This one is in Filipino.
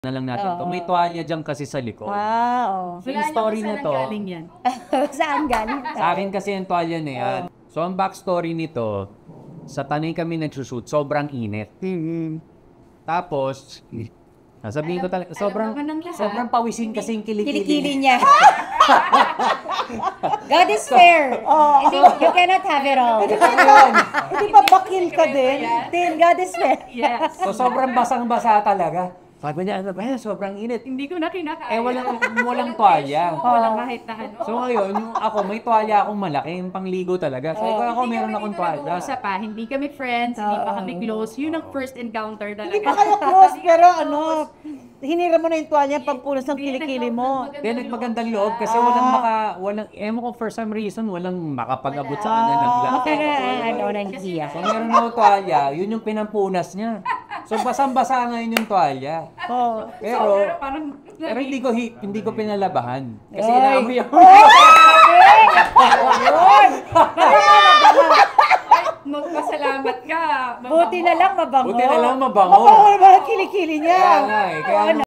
na lang natin to. May tuwalya dyan kasi sa likod. Wow. So, yung story na to, yan? Saan galing? sa akin kasi yung tuwalya na yan. So, ang backstory nito, sa Tanay kami nagsushoot, sobrang init. Tapos, sabihin ko talaga, sobrang pawisin kasi yung Kilikili kilikili. niya. God is fair. You cannot have it all. Hindi ba bakil ka din? Then God is fair. Yes. So, sobrang basang-basa talaga. Sabi niya, sobrang init. Hindi ko na kinakain. Walang tuwalya. Walang kahit na ano. So ngayon, yung ako, may tuwalya akong malaki, yung pangligo talaga. So ako meron akong tuwalya. Isa pa, hindi kami friends, hindi pa kami close. Yun ang first encounter talaga. Hindi pa kayo close, pero hinira mo na yung tuwalya pagpunas ng kilikili mo. Then nagmagandang loob kasi ewan ko for some reason, walang makapag-abot sa kanya. Pero ano nang hiya. So meron akong tuwalya, yun yung pinampunas niya. So basang-basa ngayon yung tuwalya. Pero hindi ko pinalabahan. Kasi inaamoy ako. Magpasalamat ka. Buti na lang mabango. Buti na lang mabango. Mabango naman ang kilikili niya. Kaya nga eh. Kaya